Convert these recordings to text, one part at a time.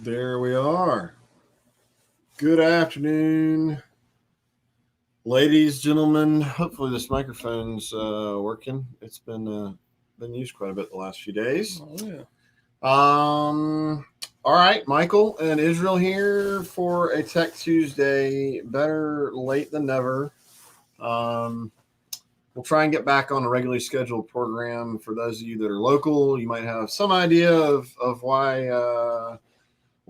There we are. Good afternoon, ladies, gentlemen. Hopefully, this microphone's working. It's been used quite a bit the last few days. Oh, yeah. All right, Michael and Israel here for a Tech Tuesday. Better late than never. Um, we'll try and get back on a regularly scheduled program. For those of you that are local, you might have some idea of why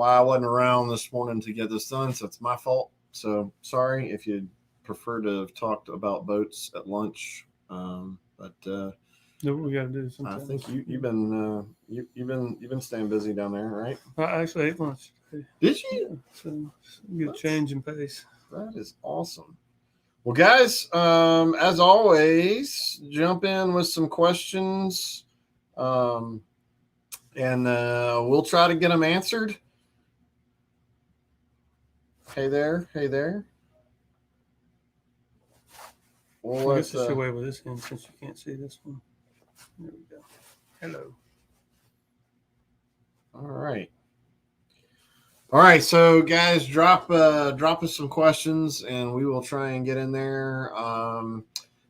I wasn't around this morning to get this done. So it's my fault. So sorry if you'd prefer to have talked about boats at lunch. But Do what we got to do I sometimes. think you've been staying busy down there, right? I actually ate lunch today. Did you? Yeah, so good change in pace. That is awesome. Well, guys, as always, jump in with some questions, um, and we'll try to get them answered. Hey there, hey there. I guess it's your way with this end since you can't see this one. There we go. Hello. All right. All right, so guys, drop us some questions, and we will try and get in there.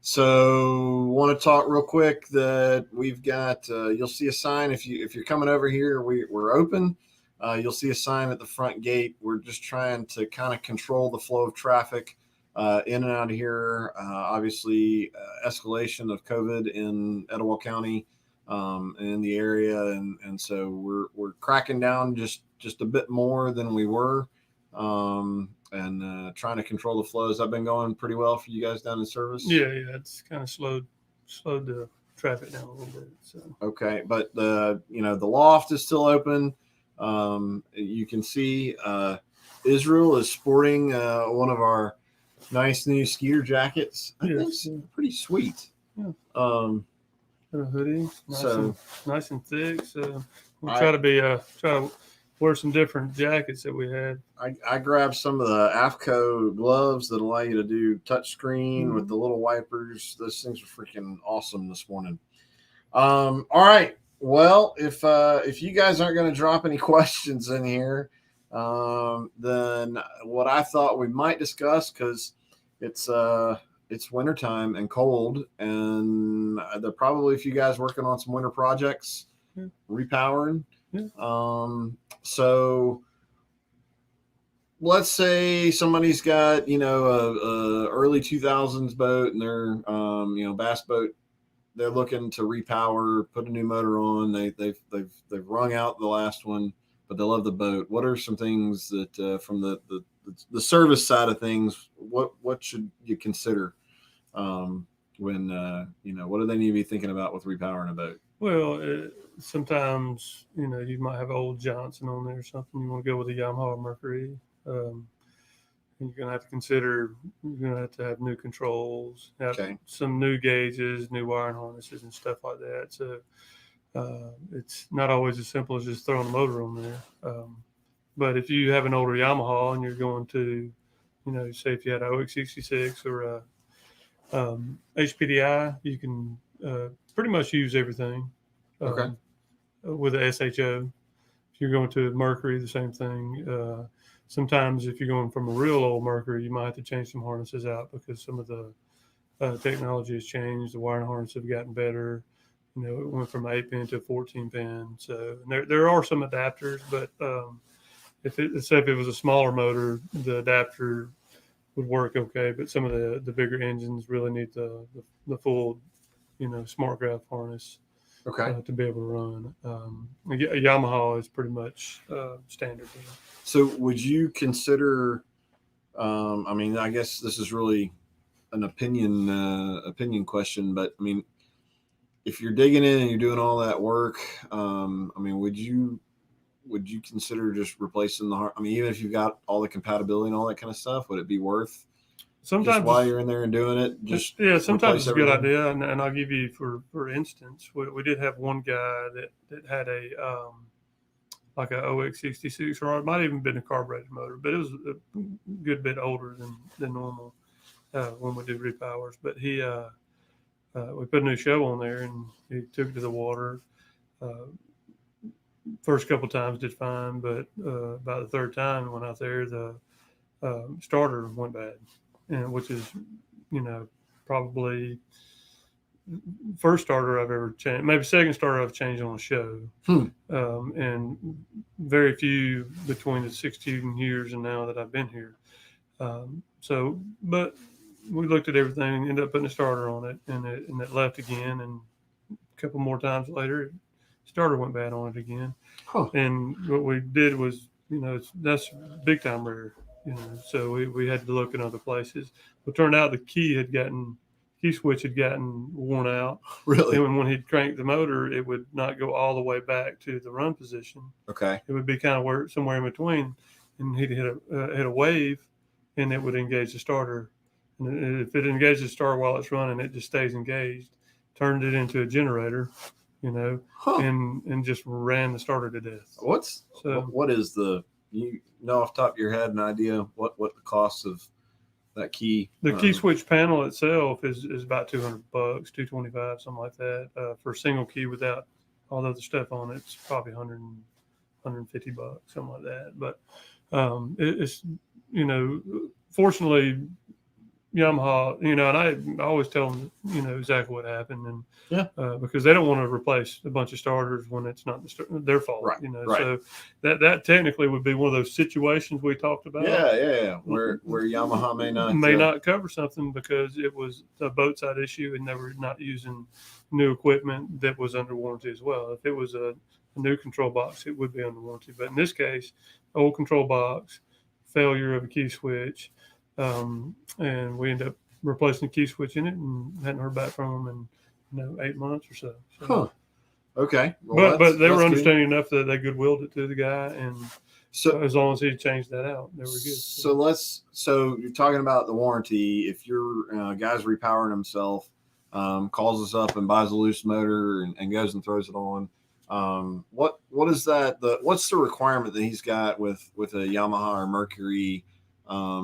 So, want to talk real quick that we've got. You'll see a sign if you're coming over here. We're open. You'll see a sign at the front gate. We're just trying to kind of control the flow of traffic in and out of here. Obviously, escalation of COVID in Etowah County and in the area, and so we're cracking down just a bit more than we were, and trying to control the flows. I've been going pretty well for you guys down in service. Yeah, it's kind of slowed the traffic down a little bit. So Okay, but the loft is still open. You can see Israel is sporting one of our nice new Skeeter jackets. I think it's pretty sweet. Yeah. A hoodie, nice and thick. So we'll try to wear some different jackets that we had. I grabbed some of the AFCO gloves that allow you to do touch screen with the little wipers. Those things were freaking awesome this morning. All right. Well, if you guys aren't going to drop any questions in here, then what I thought we might discuss, because it's wintertime and cold, and there are probably a few guys working on some winter projects, repowering. So let's say somebody's got a early 2000s boat, and they're bass boat. They're looking to repower, put a new motor on. They've wrung out the last one, but they love the boat. What are some things that from the service side of things? What should you consider when what do they need to be thinking about with repowering a boat? Well, sometimes you might have old Johnson on there or something. You want to go with a Yamaha Mercury. And you're going to have to consider, you're going to have new controls, have some new gauges, new wiring harnesses and stuff like that. So it's not always as simple as just throwing a motor on there. But if you have an older Yamaha and you're going to, say if you had an OX66 or a HPDI, you can pretty much use everything with a SHO. If you're going to a Mercury, the same thing. Sometimes if you're going from a real old Mercury, you might have to change some harnesses out because some of the technology has changed. The wiring harnesses have gotten better. It went from 8-pin to 14-pin. So there are some adapters, but if it was a smaller motor, the adapter would work okay. But some of the bigger engines really need the full, smart graph harness. To be able to run. A Yamaha is pretty much standard. So would you consider, I guess this is really an opinion question, but I mean, if you're digging in and you're doing all that work, would you consider just replacing the even if you've got all the compatibility and all that kind of stuff, would it be worth sometimes just while you're in there and doing it? Sometimes it's a good idea. And I'll give you for instance, we did have one guy that had a like a OX66, or it might have even been a carbureted motor, but it was a good bit older than normal when we do repowers. But we put a new show on there and he took it to the water. first couple times did fine, but about the third time I went out there, the starter went bad, and which is, probably first starter I've ever changed, maybe second starter I've changed on a show, and very few between the 16 years and now that I've been here. But we looked at everything, ended up putting a starter on it, and it left again, and a couple more times later, starter went bad on it again. And what we did was, that's big time rare, so we had to look in other places. It turned out the key switch had gotten worn out. Really? And when he'd crank the motor, it would not go all the way back to the run position. Okay. It would be kind of somewhere in between, and he'd hit a wave, and it would engage the starter. And if it engages the starter while it's running, it just stays engaged. Turned it into a generator, and just ran the starter to death. What is you know off the top of your head an idea what the cost of that key? The key switch panel itself is about $200, $225, something like that. For a single key without all the other stuff on it, it's probably $150, something like that. But it's fortunately Yamaha, and I always tell them, exactly what happened, and because they don't want to replace a bunch of starters when it's not their fault, right? So that technically would be one of those situations we talked about. Yeah. Where Yamaha may not cover something because it was a boat side issue and they were not using new equipment that was under warranty as well. If it was a new control box, it would be under warranty. But in this case, old control box, failure of a key switch. And we ended up replacing the key switch in it and hadn't heard back from them in 8 months or so. Okay. Well, but they were understanding enough that they goodwilled it to the guy, and so as long as he changed that out, they were good. So you're talking about the warranty. If your guy's repowering himself, calls us up and buys a loose motor and goes and throws it on, what is that? What's the requirement that he's got with a Yamaha or Mercury?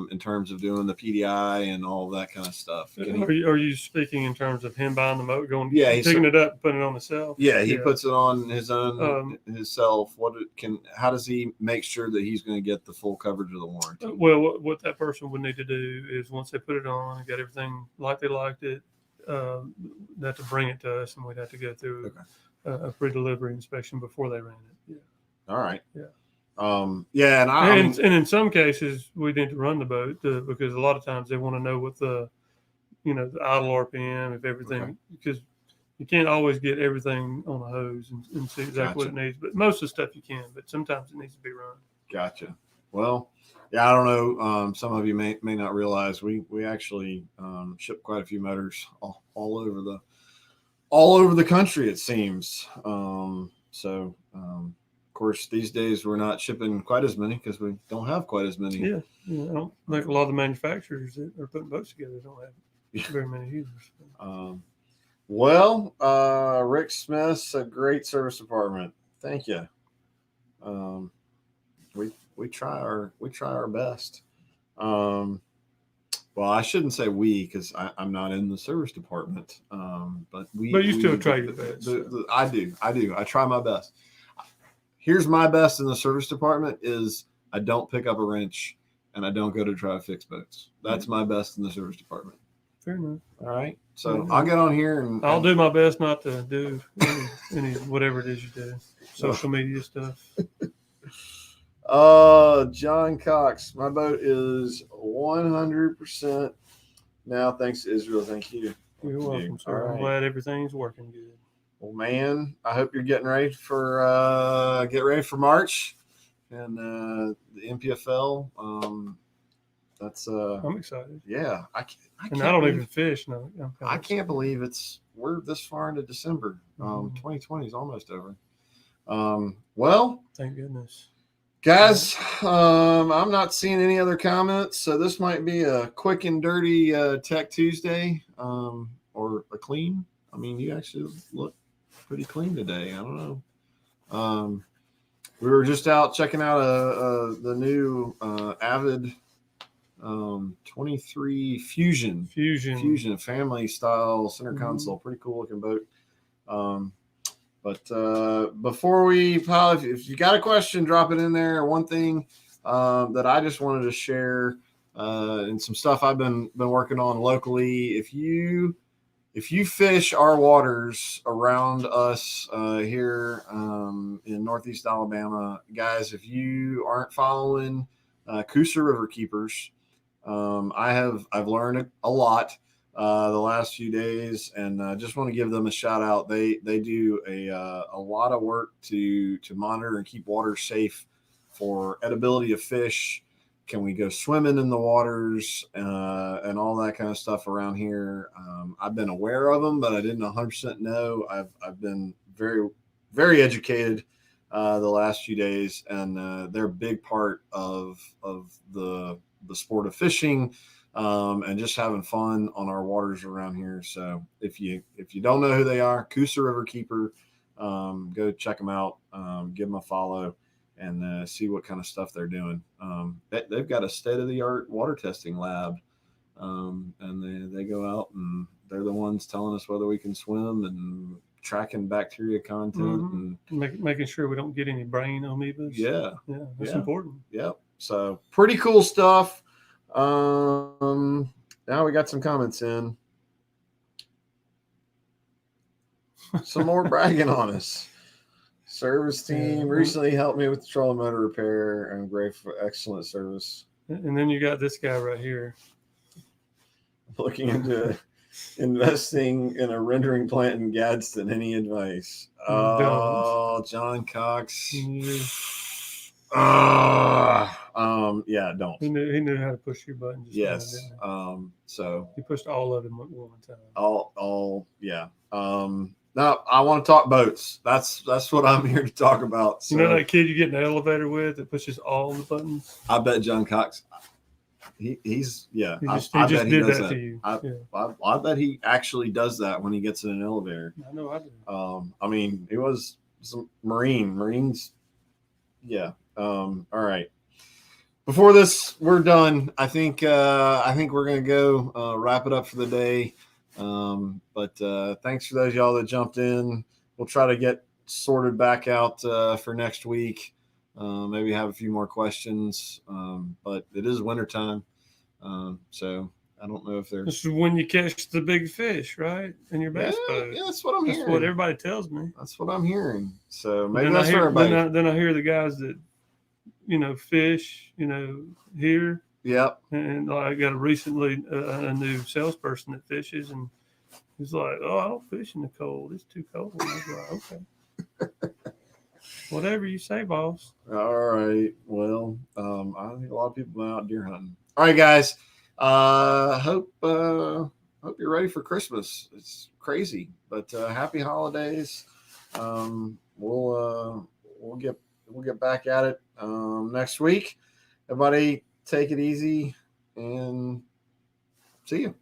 In terms of doing the PDI and all of that kind of stuff. Are you speaking in terms of him buying the motor, picking it up, putting it on himself? Yeah, he puts it on his own himself. How does he make sure that he's going to get the full coverage of the warranty? Well, what that person would need to do is once they put it on and got everything like they liked it, they have to bring it to us, and we'd have to go through a pre-delivery inspection before they ran it. Yeah. All right. Yeah. And in some cases we need to run the boat because a lot of times they want to know what the idle RPM, if everything, because you can't always get everything on a hose and see exactly what it needs. But most of the stuff you can, but sometimes it needs to be run. Gotcha. Well, I don't know. Some of you may not realize we actually ship quite a few motors all over the country, it seems. Of course, these days we're not shipping quite as many because we don't have quite as many. Yeah. I don't think a lot of the manufacturers that are putting boats together don't have very many users. Rick Smith's a great service department. Thank you. We try our best. Well, I shouldn't say we because I'm not in the service department. But you still try your best. I do. I try my best. Here's my best in the service department is I don't pick up a wrench and I don't go to try to fix boats. That's my best in the service department. Fair enough. All right. So I'll get on here and I'll do my best not to do any whatever it is you do. Social media stuff. John Cox, my boat is 100% now. Thanks to Israel. Thank you. You're welcome, sir. Right. I'm glad everything's working good. Well, man, I hope you're getting ready for March and the NPFL. I'm excited. Yeah, I don't even fish. No, I can't believe we're this far into December. 2020 is almost over. Well, thank goodness, guys. I'm not seeing any other comments, so this might be a quick and dirty Tech Tuesday, or a clean. I mean, you actually look pretty clean today. I don't know. We were just out checking out the new Avid 23 Fusion family style center console. Pretty cool looking boat. But before we pile, if you got a question, drop it in there. One thing that I just wanted to share and some stuff I've been working on locally. If you fish our waters around us here in Northeast Alabama, guys, if you aren't following Coosa River Keepers, I've learned a lot the last few days, and just want to give them a shout out. They do a lot of work to monitor and keep water safe for edibility of fish. Can we go swimming in the waters and all that kind of stuff around here? I've been aware of them, but I didn't 100% know. I've been very, very educated the last few days, and they're a big part of the sport of fishing and just having fun on our waters around here. So if you don't know who they are, Coosa River Keeper, go check them out, give them a follow, and see what kind of stuff they're doing. They've got a state-of-the-art water testing lab, and they go out and they're the ones telling us whether we can swim and tracking bacteria content and making sure we don't get any brain amoebas. Yeah, that's important. Yep. So pretty cool stuff. Now we got some comments in. Some more bragging on us. Service team recently helped me with the trolling motor repair. I'm grateful for excellent service. And then you got this guy right here. Looking into investing in a rendering plant in Gadsden. Any advice? Oh, John Cox. Yeah, don't. He knew how to push your button. Yes. So he pushed all of them at one time. Yeah. Now I want to talk boats. That's what I'm here to talk about. So, you know that kid you get in the elevator with that pushes all the buttons? I bet John Cox. He's yeah. He just did that to you. I bet he actually does that when he gets in an elevator. I know I do. I mean, he was some Marines. Yeah. All right. Before this, we're done. I think we're gonna go wrap it up for the day. But thanks for those of y'all that jumped in. We'll try to get sorted back out for next week. Maybe have a few more questions. But it is wintertime. So I don't know if there's. This is when you catch the big fish, right? In your bass boat. Yeah, that's what I'm hearing. That's what everybody tells me. That's what I'm hearing. So maybe that's for everybody. Then I hear the guys that, fish, here. Yep. And I got a new salesperson that fishes, and he's like, "Oh, I don't fish in the cold. It's too cold." And I was like, "Okay, whatever you say, boss." All right. Well, I think a lot of people been out deer hunting. All right, guys. Hope you're ready for Christmas. It's crazy, but happy holidays. We'll get back at it next week. Everybody, take it easy and see you.